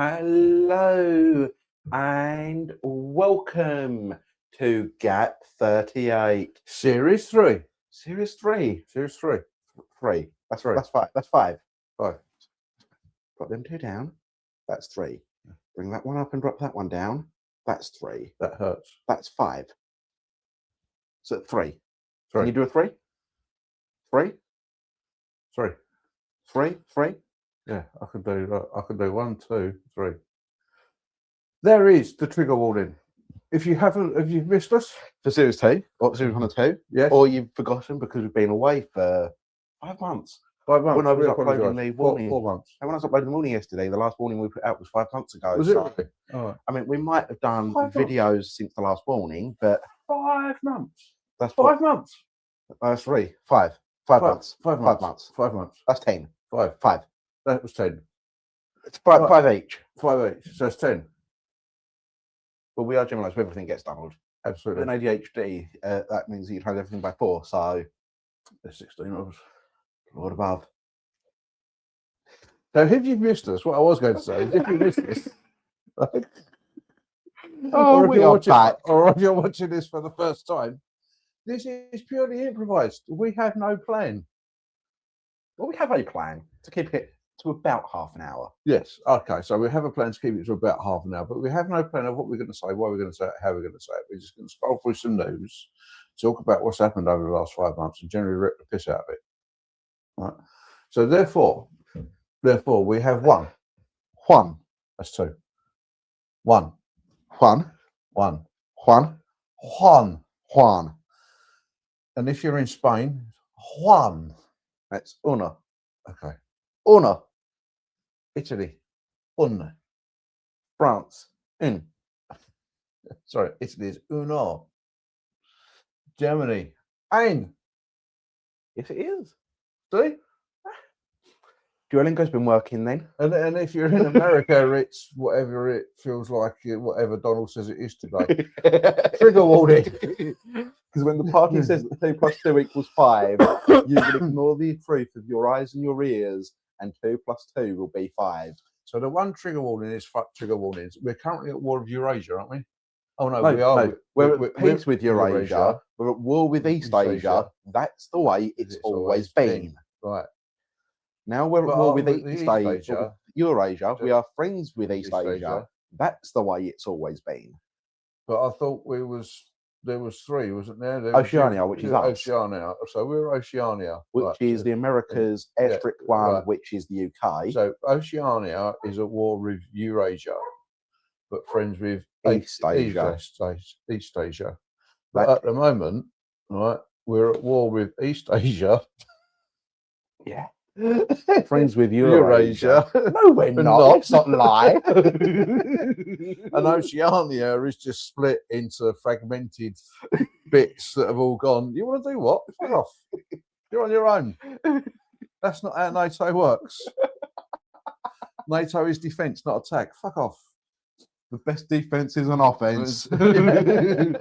Hello and welcome to Gap38 Series 3. Series 3. Series 3. 3. That's 3. That's 5. That's 5. 5. Drop them 2 down. That's 3. Bring that one up and drop that one down. That's 3. That hurts. That's 5. So 3. 3. Can you do a 3? 3? 3. 3? 3? Yeah, I could do 1, 2, 3. There is the trigger warning. If you've missed us For Series 2, or Series 1 and 2, yes, or you've forgotten because we've been away for 5 months. 5 months. When I was We uploading apologise. the warning, 4 months. and when I was uploading the warning yesterday, the last warning we put out was 5 months ago. Was so, it really? All right. I mean, we might have done 5 videos since the last warning, but 5 months. that's 5 months. 3, 5 months. 5 5 months. months. 5 months. That's 10. 5. 5. That was 10. It's 5 each. 5 each. So it's 10. But we are generalised. Everything gets doubled. Absolutely. With an ADHD, that means that you times everything by 4. So there's 16 of us. Lord above. So if you've missed us, what I was going to say is if you missed this, Oh, we are back. Or if you're watching this for the first time, this is purely improvised. We have no plan. Well, we have a plan to keep it to about half an hour. Yes. Okay. So we have a plan to keep it to about half an hour, but we have no plan of what we're going to say, why we're going to say it, how we're going to say it. We're just going to scroll through some news, talk about what's happened over the last 5 months, and generally rip the piss out of it. Right. So therefore, we have one. That's 2. 1. And if you're in Spain, Juan. That's uno. Okay. Uno. Italy, un. France, un. Sorry, Italy is uno. Germany, ein. Yes, it is. See? Duolingo's been working then. And if you're in America, it's whatever it feels like, whatever Donald says it is today. Trigger warning. Because when the party says that 2 plus 2 equals 5, you can ignore the truth of your eyes and your ears, and 2 plus 2 will be 5. So the one trigger warning is fuck trigger warnings. We're currently at war with Eurasia, aren't we? Oh no, we are. No. We're at peace with Eurasia. We're at war with East Asia. That's the way it's always been. Right. Now we're at war with East Asia. Eurasia. We are friends with East Asia. That's the way it's always been. But I thought there was 3, wasn't there? Oceania, which is us. Oceania. So we're Oceania. Which is the Americas, airstrip 1, which is the UK. So Oceania is at war with Eurasia, but friends with East Asia. East Asia. But at the moment, right, we're at war with East Asia. Yeah. Friends with Eurasia. No, we're not. Let's not lie. And Oceania is just split into fragmented bits that have all gone. You want to do what? Fuck off. You're on your own. That's not how NATO works. NATO is defence, not attack. Fuck off. The best defence is an offence. And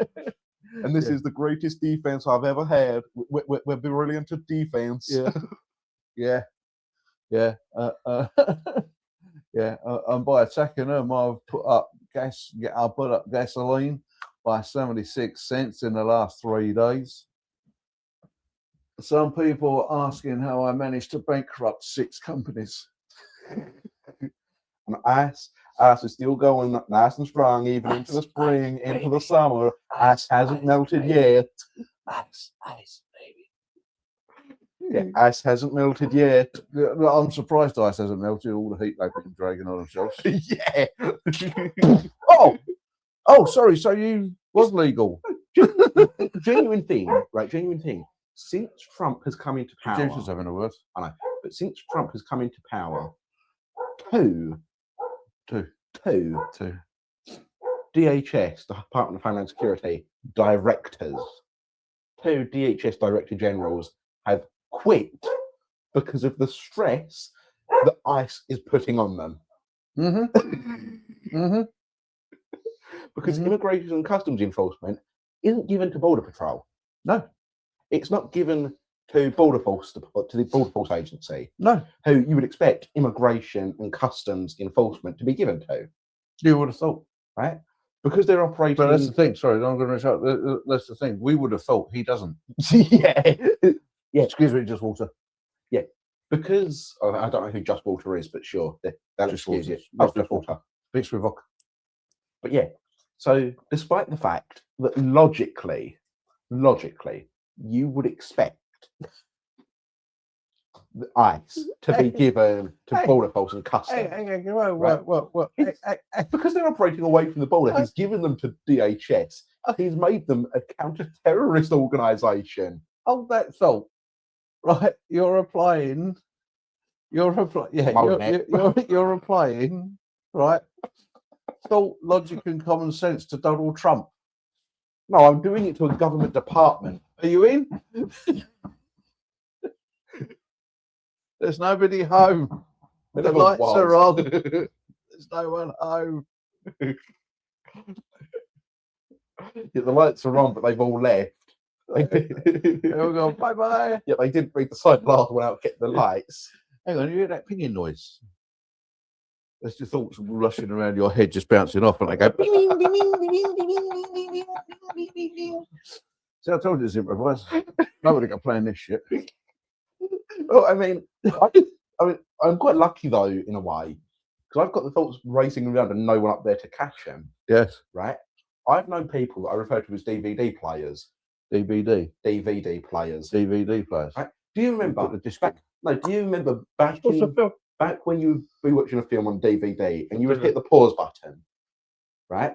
this is the greatest defence I've ever had. We're brilliant at defence. Yeah. Yeah. And by attacking them, I've put up gasoline by 76 cents in the last 3 days. Some people are asking how I managed to bankrupt 6 companies. And ice is still going nice and strong, even into the spring, into the summer. Ice hasn't melted yet. Ice, baby. Yeah, ice hasn't melted yet. I'm surprised ice hasn't melted. All the heat they've been dragging on themselves. Yeah. Oh, sorry. So you was legal. Genuine thing, right? Genuine thing. Since Trump has come into power, James was having a word. I know, but since Trump has come into power, two DHS, the Department of Homeland Security directors, 2 DHS Director Generals have quit because of the stress that ICE is putting on them. Because Immigration and Customs Enforcement isn't given to Border Patrol. No. It's not given to Border Force to the Border Force Agency, No, who you would expect immigration and customs enforcement to be given to, you would have thought. right? Because they're operating. But that's the thing. Sorry, I'm going to interrupt. That's the thing. We would have thought he doesn't. yeah, yeah. Excuse me, just water. Because I don't know who Just Water is, but sure, they'll Just excuse Water. you. Oh, Just Just Water. Mixed with vodka. But yeah, so despite the fact that logically, you would expect the ice to be given to Hey. Border Force and customs. What? Because they're operating away from the border, he's given them to DHS. He's made them a counter-terrorist organisation. Hold that thought. Right, you're applying, right? Thought, logic, and common sense to Donald Trump. No, I'm doing it to a government department. Are you in? There's nobody home. There The never lights was. are on. There's no one home. Yeah, the lights are on, but they've all left. They're all gone, bye bye. Yeah, they did read the side last one out, get the lights. Hang on, you hear that pinging noise? That's your thoughts rushing around your head, just bouncing off, and they go. See, I told you it's improvised. Nobody got playing this shit. Well, I mean, I'm quite lucky though, in a way, because I've got the thoughts racing around and no one up there to catch them. Yes. Right? I've known people that I refer to as DVD players. DVD players. players. Do you remember? Do you remember back What's the film? back when you were watching a film on DVD and you would hit the pause button, right?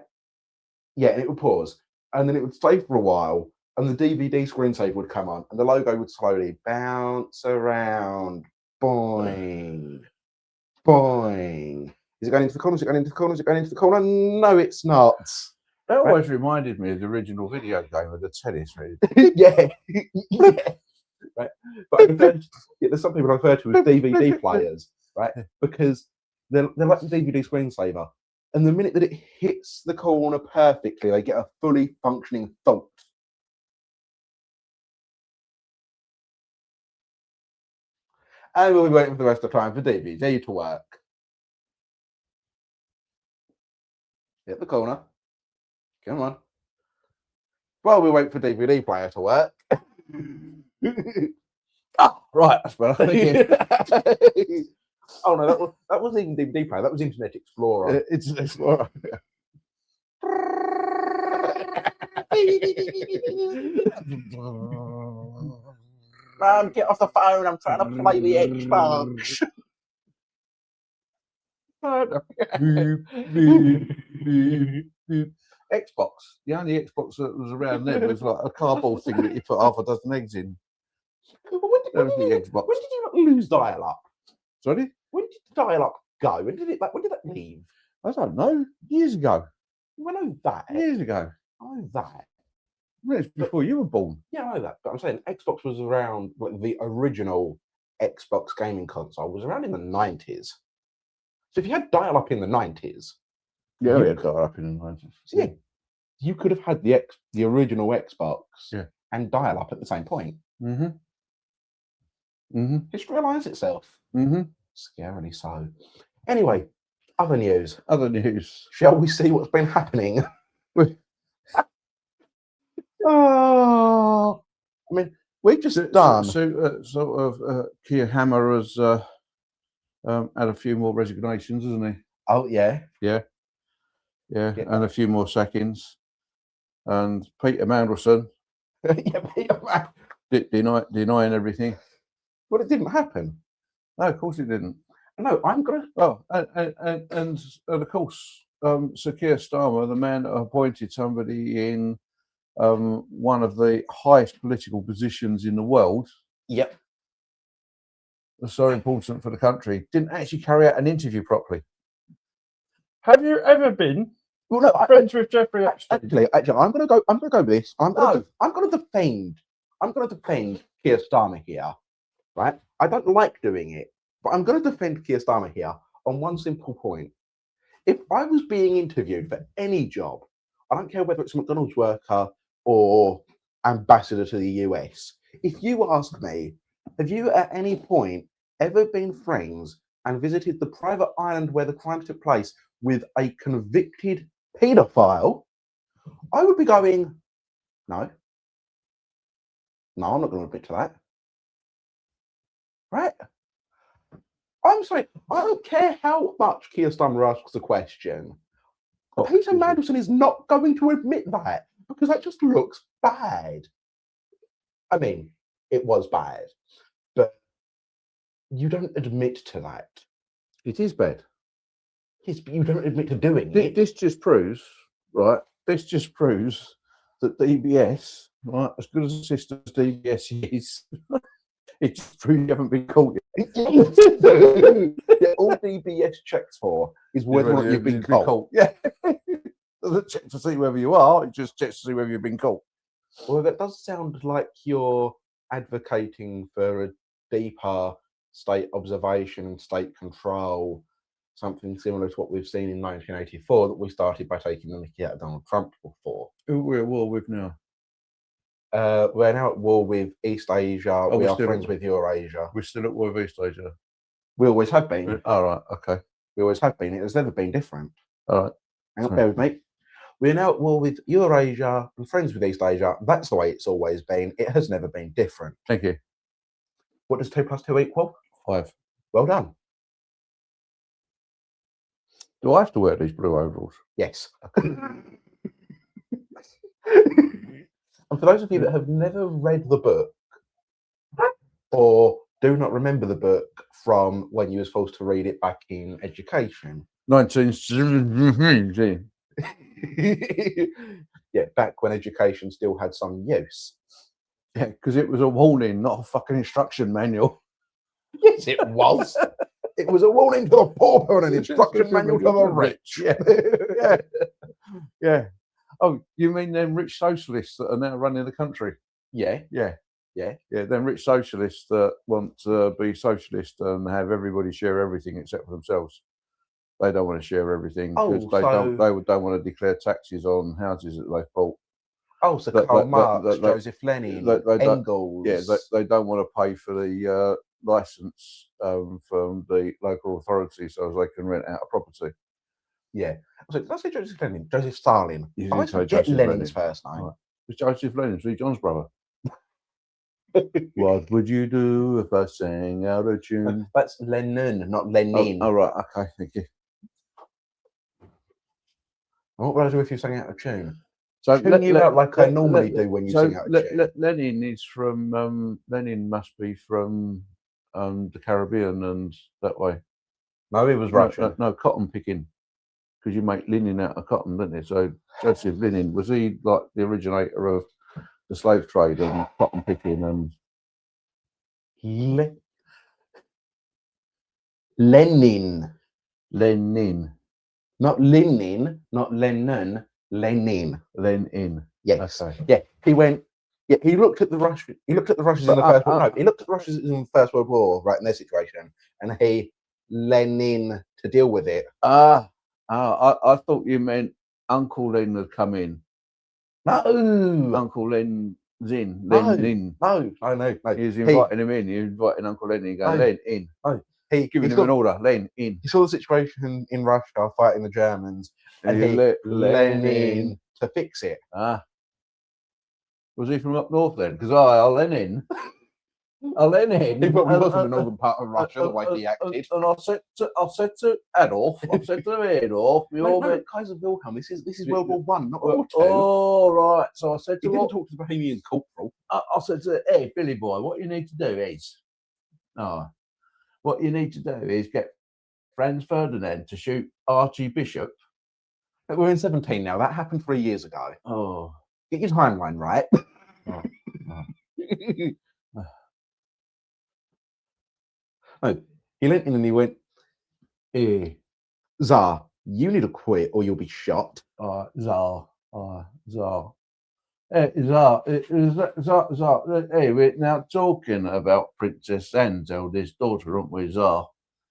Yeah, and it would pause, and then it would stay for a while, and the DVD screensaver would come on, and the logo would slowly bounce around. Boing, boing. Is it going into the corner? Is it going into the corner? Is it going into the corner? No, it's not. That always reminded me of the original video game with the tennis. Really. Yeah. Yeah. Right. But there's some people I refer to as DVD players, right? Because they're like the DVD screensaver. And the minute that it hits the corner perfectly, they get a fully functioning thought. And we'll be waiting for the rest of the time for DVD to work. Hit the corner. Come on. Well, we wait for DVD player to work. Oh, right, that's better. Oh no, that wasn't even DVD player. That was Internet Explorer. It's an Explorer. Man, get off the phone! I'm trying to play the Xbox. Xbox. The only Xbox that was around then was like a cardboard thing that you put half a dozen eggs in. When did you lose dial-up? Sorry? When did dial-up go? When did that leave? I don't know. Years ago. Well, I know that. Years ago. I know that. Well, it's before you were born. Yeah, I know that. But I'm saying Xbox was around, like the original Xbox gaming console was around in the 90s. So if you had dial-up in the 90s, Yeah, we had dial-up in the 90s. so yeah, you could have had the original Xbox and dial-up at the same point. Mm-hmm. Mm-hmm. History realize itself. Mm-hmm. Scarily so. Anyway, other news. Shall we see what's been happening? Oh, I mean, we've just done. Keir Hammer has had a few more resignations, hasn't he? Oh, yeah. Yeah, and a few more sackings. And Peter Mandelson denying everything. Well, it didn't happen. No, of course it didn't. No, I'm gonna. Oh, and of course, Sir Keir Starmer, the man that appointed somebody in one of the highest political positions in the world. Yep. Was so important for the country, didn't actually carry out an interview properly. Have you ever been friends with Jeffrey Epstein? Actually, I'm gonna go with this. I'm gonna defend Keir Starmer here, right? I don't like doing it, but I'm gonna defend Keir Starmer here on one simple point. If I was being interviewed for any job, I don't care whether it's a McDonald's worker or ambassador to the US. If you ask me, have you at any point ever been friends and visited the private island where the crime took place with a convicted paedophile? I would be going, no. No, I'm not going to admit to that. Right? I'm sorry, I don't care how much Keir Starmer asks a question. Peter Mandelson is not going to admit that because that just looks bad. I mean, it was bad, but you don't admit to that. It is bad. Yes, but you don't admit to doing it. This just proves, right? This just proves that DBS, right, as good as a system as DBS is, it just proves you haven't been caught yet. Yeah, all DBS checks for is whether or not you've been caught. Yeah. It doesn't check to see whether you are, it just checks to see whether you've been caught. Well, that does sound like you're advocating for a deeper state observation and state control, something similar to what we've seen in 1984 that we started by taking the mickey out of Donald Trump before. Who we're at war with now? We're now at war with East Asia. Oh, we we're are still friends at- with Eurasia. We're still at war with East Asia. We always have been. All right, okay. We always have been. It has never been different. All right. Hang on, Sorry. bear with me. We're now at war with Eurasia and friends with East Asia. That's the way it's always been. It has never been different. Thank you. What does 2 + 2 equal? 5. Well done. Do I have to wear these blue overalls? Yes. And for those of you that have never read the book or do not remember the book from when you was forced to read it back in education. 1917. Yeah, back when education still had some use. Yeah, because it was a warning, not a fucking instruction manual. Yes, it was. It was a warning to the poor and an instruction manual to the rich. Yeah. Yeah. Yeah. Oh, you mean them rich socialists that are now running the country? Yeah. Yeah. Yeah. Yeah, them rich socialists that want to be socialist and have everybody share everything except for themselves. They don't want to share everything because they don't want to declare taxes on houses that they've bought. Oh, so Karl Marx, Joseph Lenin, Engels. Yeah, they don't want to pay for the license from the local authority so as they can rent out a property. Yeah. So did I say Joseph Lenin? Joseph Stalin. You I did say forget Joseph Lenin's Lenin. first name. Right. It's Joseph Lenin, Lee John's brother. What would you do if I sang out of tune? That's Lennon, not Lenin. Oh, right, okay, thank you. And what would I do if you sang out of tune? So Tune you out like I normally do when you sing out of tune. Lenin is from Lenin must be from the Caribbean and that way. No, he was Russian. No, cotton picking, because you make linen out of cotton, don't you? So Joseph Lenin, was he like the originator of the slave trade and cotton picking and Lenin, not Lenin, not Lennon, Lenin. Yes. Okay. Yeah. He went. Yeah. He looked at the Russians. He looked at the Russians in the First World War. No, he looked at the Russians in the First World War, right, in their situation, and he Lenin to deal with it. I thought you meant Uncle Len had come in. No, Uncle Len Zin. No. Len. no. He was inviting him in. He was inviting Uncle Len in. He goes, No. Len in. He Giving him an order. Len in. He saw the situation in Russia fighting the Germans, and he let Lenin to fix it. Was he from up north then? Because I'll Lenin. I'll Lenin. He probably was in the northern part of Russia, the way he acted. And I said to Adolf, Kaiser Wilhelm. This is World War One, not World War Two. Oh, right. So I said He to didn't talk to the Bohemian corporal. I said to hey, Billy boy, what you need to do is, get Franz Ferdinand to shoot Archie Bishop. But we're in 17 now. That happened 3 years ago. Oh. Get your timeline right. No, he leant in and he went, "Hey, Tsar, you need to quit or you'll be shot." Tsar. Hey, Tsar. Hey, we're now talking about Princess Anne's eldest daughter, aren't we, Tsar?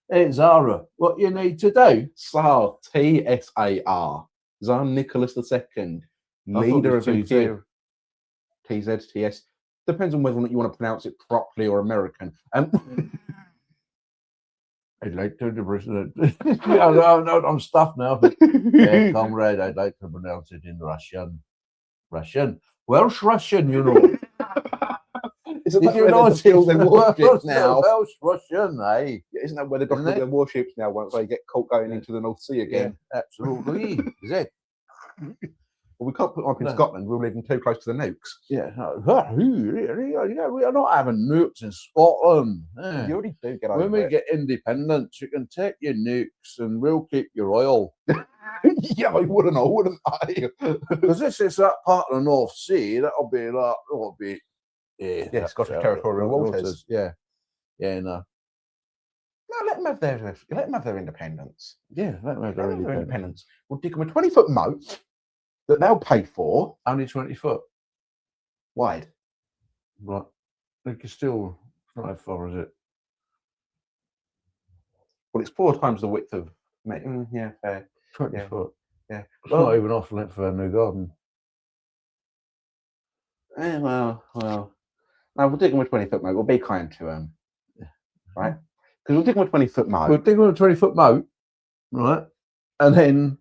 Hey, Zara, what you need to do? Tsar, Tsar, Tsar Nicholas II, leader of Imperial. TZ, TS. Depends on whether or not you want to pronounce it properly or American. I'd like to the president. Yeah, no, I'm stuffed now. But yeah, comrade, I'd like to pronounce it in Russian. Welsh Russian, you know. Isn't Did that you where know they build their warships now? now? Welsh Russian, eh? Isn't that where they've got Isn't it? their warships now once they get caught going into the North Sea again? Yeah, absolutely. Is it? Well, we can't put them up in No. Scotland. We're living too close to the nukes. Yeah, yeah, we are not having nukes in Scotland. eh. You already do get over When we it. get independence, you can take your nukes and we'll keep your oil. Yeah, I wouldn't I? Because this is that part of the North Sea, that'll be Yeah, that's Scottish out territorial the waters. Yeah, no. No, let them have their independence. Yeah, that Let made them very have their independent. independence. We'll dig them a 20-foot moat that they'll pay for Only 20 foot. wide. Right. They can still, it's not how far, is it? Well, it's 4 times the width of. Yeah, fair. 20 Yeah. foot. Yeah. It's not even off the length of our new garden. Well. No, we'll dig them a 20-foot moat. We'll be kind to them, Yeah. right? Because we'll dig them a 20-foot moat. We'll dig on a 20 foot moat, right? And then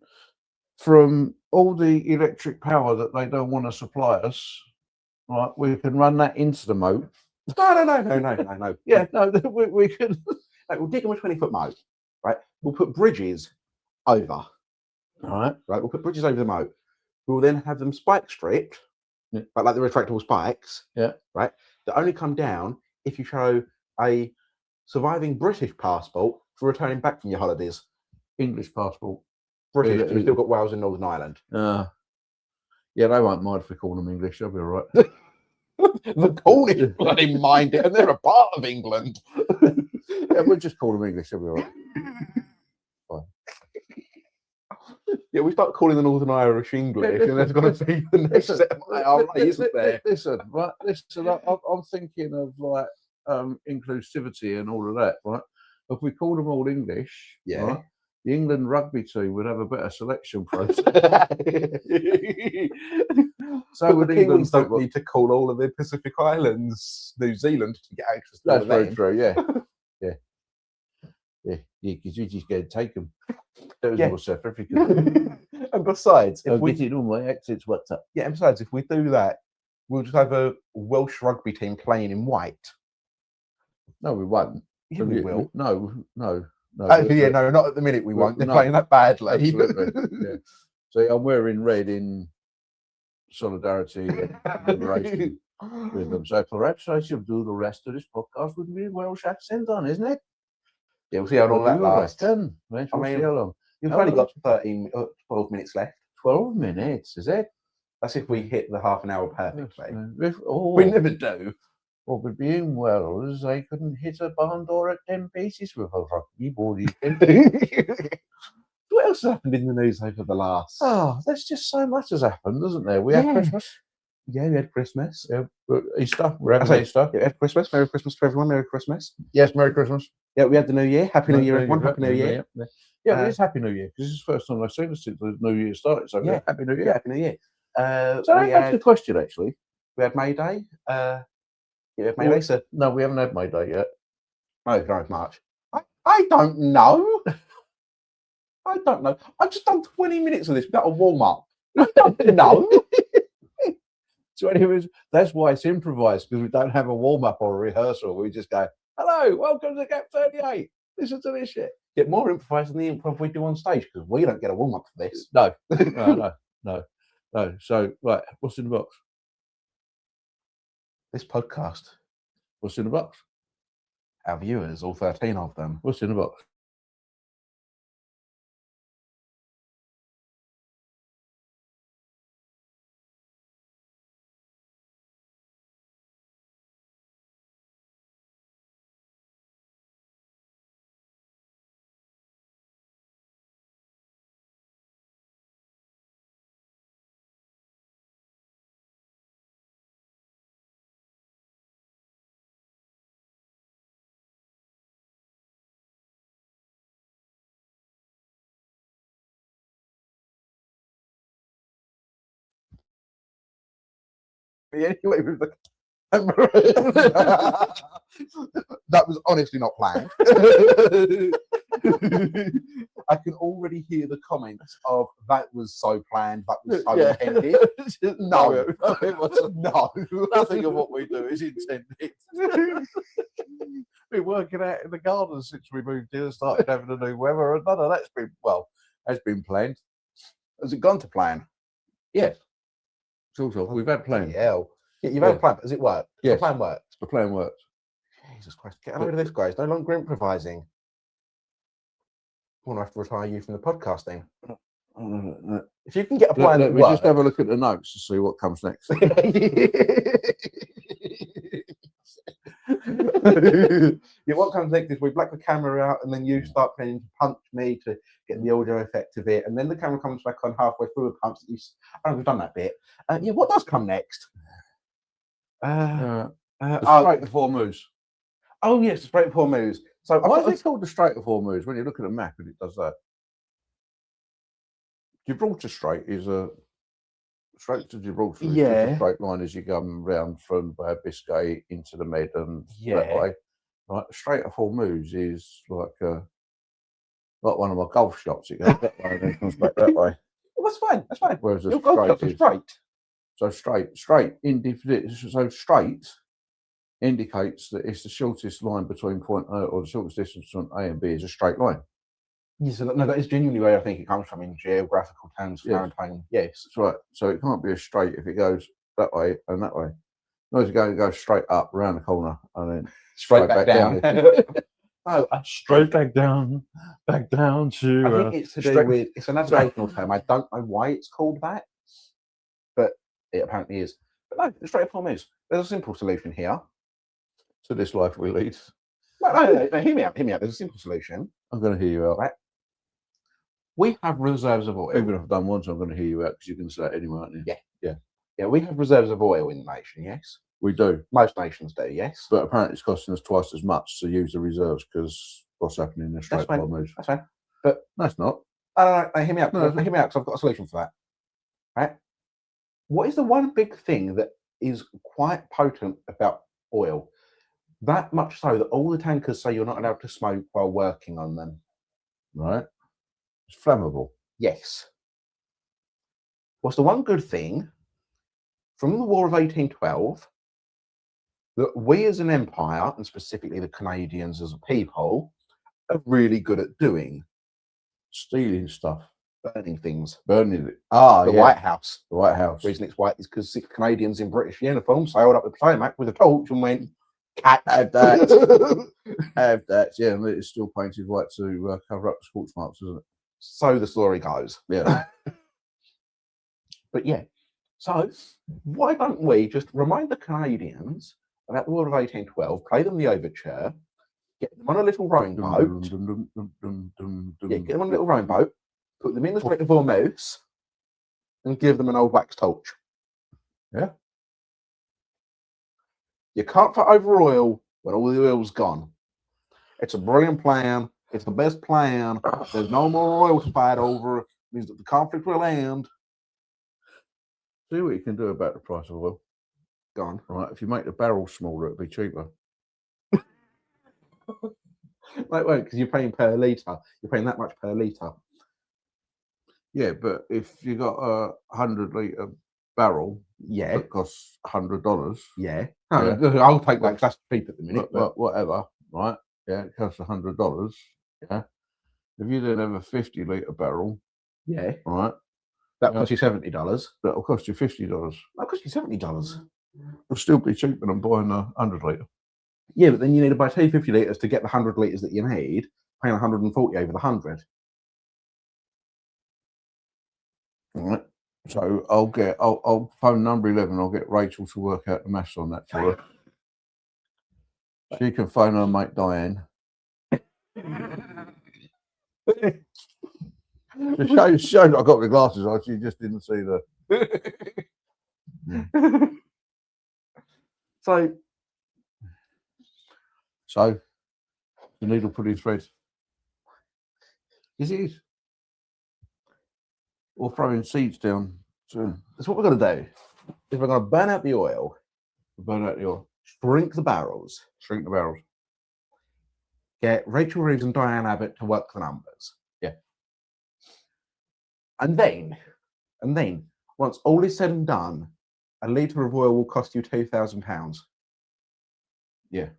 from all the electric power that they don't want to supply us, right, we can run that into the moat. No. Yeah, no, we can. No, we'll dig them a 20-foot moat, right? We'll put bridges over, Right. right? We'll put bridges over the moat. We'll then have them spike stripped, Yeah. like the retractable spikes, Yeah. right? That only come down if you show a surviving British passport for returning back from your holidays. English passport. British, Yeah, because we've still got Wales and Northern Ireland. Yeah, they won't mind if we call them English. They'll be all right. The Cornish bloody mind it, and they're a part of England. Yeah, we'll just call them English. They'll be all right. Yeah, we start calling the Northern Irish English, listen, and there's going to be the next listen, set of IRA, isn't there? Listen, right? Listen, I'm thinking of like inclusivity and all of that, right? If we call them all English, Yeah. right, the England rugby team would have a better selection process. So But would the England Penguins don't football. need to call all of the Pacific Islands New Zealand to get access to That's all very of them. true. Yeah, because you just go take them. That was Yeah. more separate. And besides, if I'll we get it on my accent's what's up. yeah, and besides, if we do that, we'll just have a Welsh rugby team playing in white. No, we won't. Yeah, we will. No. No, not at the minute. We won't. They're no, playing that badly. Absolutely. Yeah. So I'm wearing red in solidarity and liberation with them. So perhaps I should do the rest of this podcast with me Welsh accent on, isn't it? Yeah, we'll see how long What do that you lasts. reckon? We'll mean, see how long. You've how only long? got 12 minutes left. 12 minutes, is it? That's if we hit the half an hour perfectly. Oh, We never do. well, but being Welsh, I couldn't hit a barn door at 10 paces with a rugby ball. What else happened in the news over the last? Oh, there's just so much has happened, doesn't there? We had Yeah. Christmas. Yeah, we had Christmas. Yeah, Easter. We're having I say, Easter. Yeah, we had Christmas. Merry Christmas to everyone. Merry Christmas. Yes, Merry Christmas. Yeah, we had the New Year. Happy New Year, everyone. Happy New Year. Yeah, it is Happy New Year because this is the first time I've seen it since the New Year started. So Yeah. Happy New Year. Yeah, Happy New Year. So that begs the question, actually. We had May Day. Yeah, we had May Day. So No, we haven't had May Day yet. no, March. I don't know. I don't know. I've just done 20 minutes of this without a warm up. I don't know. So anyways, that's why it's improvised, because we don't have a warm-up or a rehearsal. We just go, hello, welcome to Gap38. Listen to this shit. Get more improvised than the improv we do on stage, because we don't get a warm up for this. No. So, right, what's in the box? This podcast, What's in the box? our viewers, all 13 of them. What's in the box? Anyway, with the That was honestly not planned. I can already hear the comments of that was so planned, that was so intended. No, it wasn't. No. Nothing of what we do is intended. Been working out in the garden since we moved here and started having a new weather, and none of that's been has been planned. Has it gone to plan? Yes. Sort of. We've had plans. Yeah, you've had a plan, but has it worked? Yes. The plan worked. The plan works. Jesus Christ, get rid of this, guys. No longer improvising. I'm going to have to retire you from the podcasting. If you can get a plan that we works. just have a look at the notes to see what comes next. Yeah, what comes next is we black the camera out and then you start playing to punch me to get the audio effect of it, and then the camera comes back on halfway through a punch that you. Oh, we've done that bit. Yeah, what does come next? Straight before moves. Oh yes, straight before moves. So why is it called the straight before moves when you look at a map and it does that? Gibraltar Strait is a straight to Gibraltar. Is just a straight line as you come round from Biscay into the Med and that way. Right, straight before moves is like one of my golf shots. It goes that way and then comes back that way. Well, that's fine. That's fine. Whereas your golf shots are straight. So straight indicates that it's the shortest line between point A, or the shortest distance from A and B is a straight line. Yes, no, that is genuinely where I think it comes from in geographical terms. Fahrenheit. Yes, that's right. So it can't be a straight if it goes that way and that way. No, it's going to go straight up around the corner and then straight back down. Oh, straight back down to. I think it's to do with it's a navigational term. I don't know why it's called that, but it apparently is. But no, the straight before moves. There's a simple solution here. To this life we lead. No, hear me out. There's a simple solution. I'm going to hear you out. Right? We have reserves of oil. Even if I've done once, I'm going to hear you out because you can say it anyway, aren't you? Yeah. We have reserves of oil in the nation. Yes, we do. Most nations do. Yes, but apparently it's costing us twice as much to use the reserves because what's happening in the straight before moves. That's fine. But that's not. No, hear me out. Hear me out because I've got a solution for that. Right? What is the one big thing that is quite potent about oil? That much so that all the tankers say you're not allowed to smoke while working on them. Right. It's flammable. Yes. What's the one good thing from the War of 1812 that we as an empire, and specifically the Canadians as a people, are really good at doing? Stealing stuff. Burning things. Burning it. The White House. The White House. The reason it's white is because 6 Canadians in British uniform sailed up the Potomac with a torch and went, "Cat, have that." Have that. Yeah, and it's still painted white to cover up the scorch marks, isn't it? So the story goes. Yeah. But yeah. So why don't we just remind the Canadians about the War of 1812, play them the overture, get them on a little rowing boat. Get them on a little rowing boat, put them in the Strait before moves, and give them an old wax torch. Yeah. You can't put over oil when all the oil's gone. It's a brilliant plan. It's the best plan. There's no more oil to fight over. It means that the conflict will end. See what you can do about the price of oil. Gone. Right. If you make the barrel smaller, it'll be cheaper. Wait, because you're paying per litre. You're paying that much per litre. Yeah, but if you got a 100-litre barrel, that costs $100. Yeah. I'll take that because that's cheap at the minute. But whatever, right? Yeah, it costs $100. Yeah. If you then have a 50-litre barrel, right, that costs you $70. That'll cost you $50. That'll cost you $70. It'll still be cheaper than buying a 100-litre. Yeah, but then you need to buy 2 50 litres to get the 100 litres that you need, paying 140 over the 100. All right. So I'll phone number 11. I'll get Rachel to work out the maths on that for her. She can phone her mate Diane. It showed I got the glasses on. She just didn't see the. So the needle putting thread. Is it? Or throwing seeds down. That's what we're going to do. Is we're going to burn out the oil. Burn out your shrink the barrels, shrink the barrels. get Rachel Reeves and Diane Abbott to work the numbers. Yeah. And then, once all is said and done, a litre of oil will cost you £2,000. Yeah.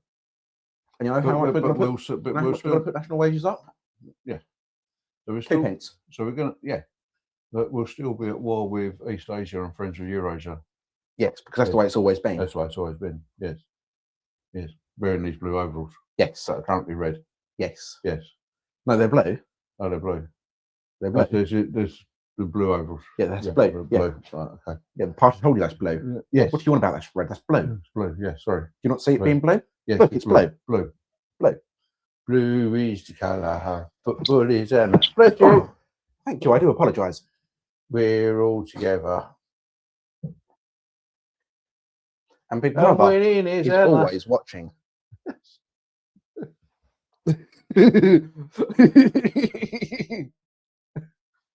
And you know how much we're going to put national wages up? Yeah. So we're 2 still, pence. so we're going to, yeah. But we'll still be at war with East Asia and friends with Eurasia. Yes, because that's the way it's always been. That's the way it's always been. Yes. Yes. Wearing these blue overalls. Yes. That are currently red. Yes. Yes. No, they're blue. Oh, they're blue. They're blue. There's the blue overalls. Yeah, that's blue. Yeah. Blue. Right, okay. Yeah, the party told you that's blue. Yes. What do you want about that's red? That's blue. It's blue. Yeah, sorry. Do you not see it Blue. being blue? Yes, Look, it's blue. Blue. Blue. Blue is the colour. Football is an Bless you. Thank you. I do apologise. We're all together. And Big And Brother winning is is always watching.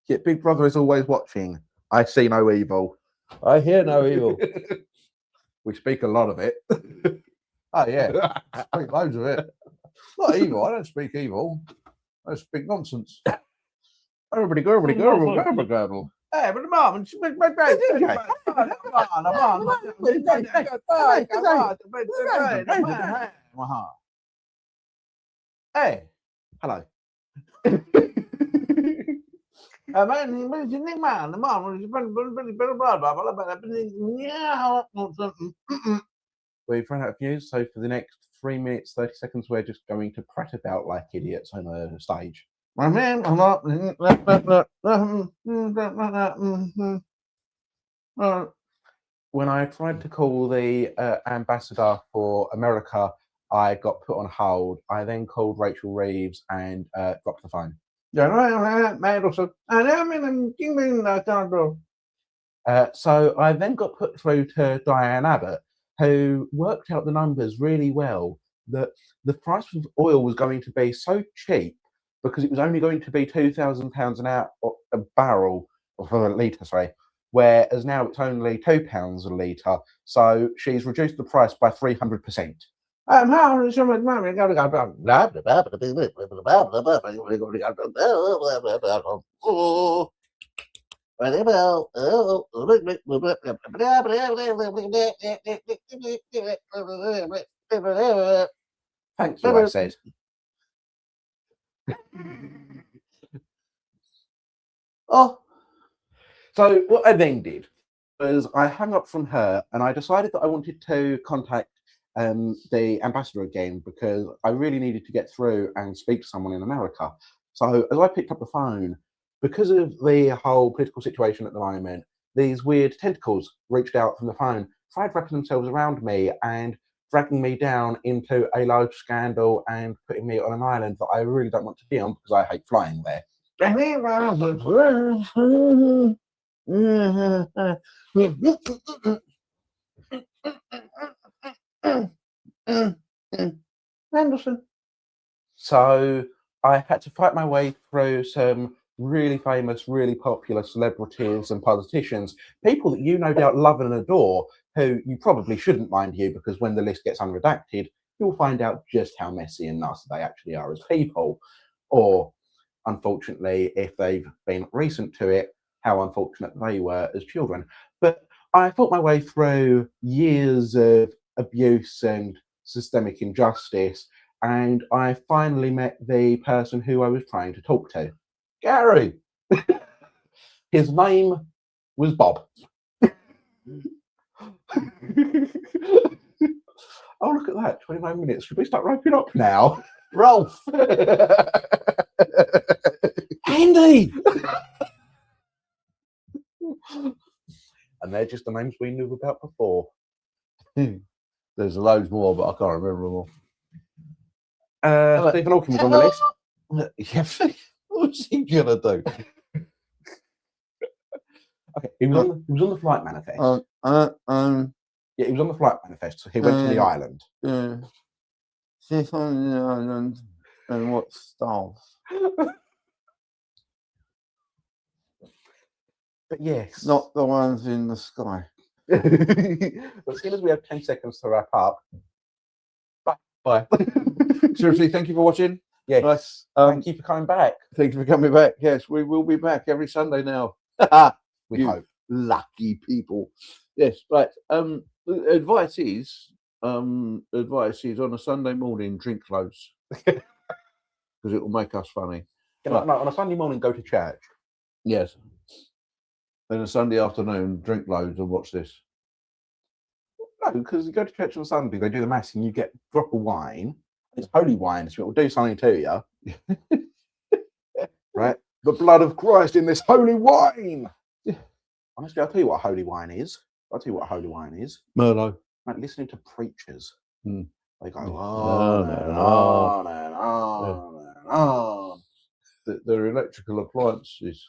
Yeah, Big Brother is always watching. I see no evil. I hear no evil. We speak a lot of it. Oh, yeah. I speak loads of it. Not evil. I don't speak evil. I speak nonsense. Everybody go, everybody go, everybody go. Hey, but the mom, Hey, hello. We've run out of news, so for the next 3 minutes, 30 seconds, we're just going to prat about like idiots on a stage. When I tried to call the ambassador for America, I got put on hold. I then called Rachel Reeves and dropped the phone. So I then got put through to Diane Abbott, who worked out the numbers really well, that the price of oil was going to be so cheap because it was only going to be £2,000 a barrel, or a litre, sorry, whereas now it's only £2 a litre. So she's reduced the price by 300%. Thank you, I said. Oh, so what I then did was I hung up from her and I decided that I wanted to contact the ambassador again because I really needed to get through and speak to someone in America. So as I picked up the phone, because of the whole political situation at the moment, these weird tentacles reached out from the phone, tried wrapping themselves around me and dragging me down into a large scandal and putting me on an island that I really don't want to be on because I hate flying there. Anderson. So I had to fight my way through some really famous, really popular celebrities and politicians, people that you no doubt love and adore, who you probably shouldn't, mind you, because when the list gets unredacted, you'll find out just how messy and nasty they actually are as people. Or, unfortunately, if they've been recent to it, how unfortunate they were as children. But I fought my way through years of abuse and systemic injustice, and I finally met the person who I was trying to talk to. Gary. His name was Bob. Oh, look at that, 29 minutes. Should we start wrapping up now? Rolf. Andy! And they're just the names we knew about before. There's loads more, but I can't remember them all. Stephen Hawking was on the list. Yeah, what's he gonna do? Okay, he was on the flight manifest. Yeah, he was on the flight manifest. So he went to the island. Yeah. She's on the island and what stars? But yes, Not the ones in the sky. But as soon as we have 10 seconds to wrap up, Bye. Seriously, thank you for watching. yes, Nice. thank you for coming back. Thank you for coming back. Yes, we will be back every Sunday now. We You hope. lucky people. Yes, right. Advice is on a Sunday morning, drink loads. Because it will make us funny. You know, no, on a Sunday morning, go to church. Yes. Then a Sunday afternoon, drink loads and watch this. No, because you go to church on Sunday, they do the mass and you get a drop of wine. It's holy wine, so it will do something to you. Right? The blood of Christ in this holy wine. Honestly, I'll tell you what holy wine is. Merlot. Like listening to preachers. Hmm. They go Yeah. on and on and on and on. They're electrical appliances.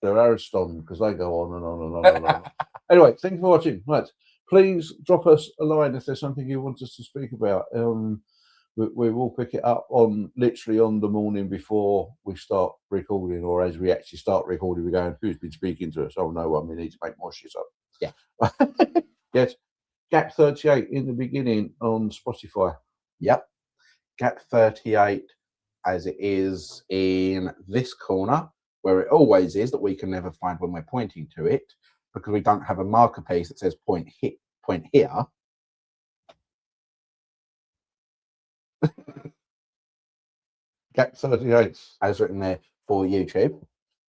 They're Ariston because they go on and on and on and on. Anyway, thank you for watching. Right. Please drop us a line if there's something you want us to speak about. We will pick it up literally on the morning before we start recording, or as we actually start recording, we're going, who's been speaking to us? Oh, no one. We need to make more shit up. Yeah. Yes. Gap38 in the beginning on Spotify. Yep. Gap38 as it is in this corner, where it always is that we can never find when we're pointing to it, because we don't have a marker piece that says point here. Gap38 as written there for YouTube.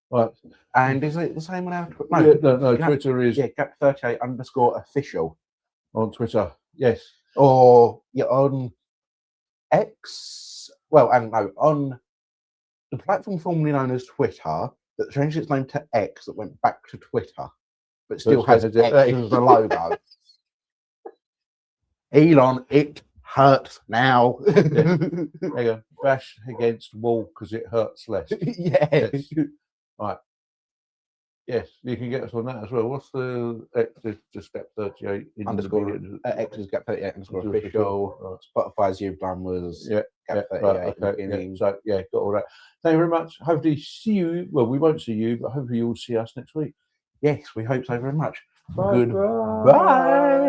Right. And is it the same on our Twitter? No, Twitter is Gap38_official on Twitter. Yes. or on X. Well, and no, on the platform formerly known as Twitter that changed its name to X, that went back to Twitter, but still has X as the logo. Elon, it hurts now. There you go. Bash against wall because it hurts less. Yes. Right. Yes, you can get us on that as well. What's the X? Just Gap38 X is Gap38 official. Spotify's you've done was Gap38 right, okay, beginning. So got all that. Thank you very much. Hopefully see you. Well, we won't see you, but hopefully you'll see us next week. Yes, we hope so very much. Bye. Goodbye.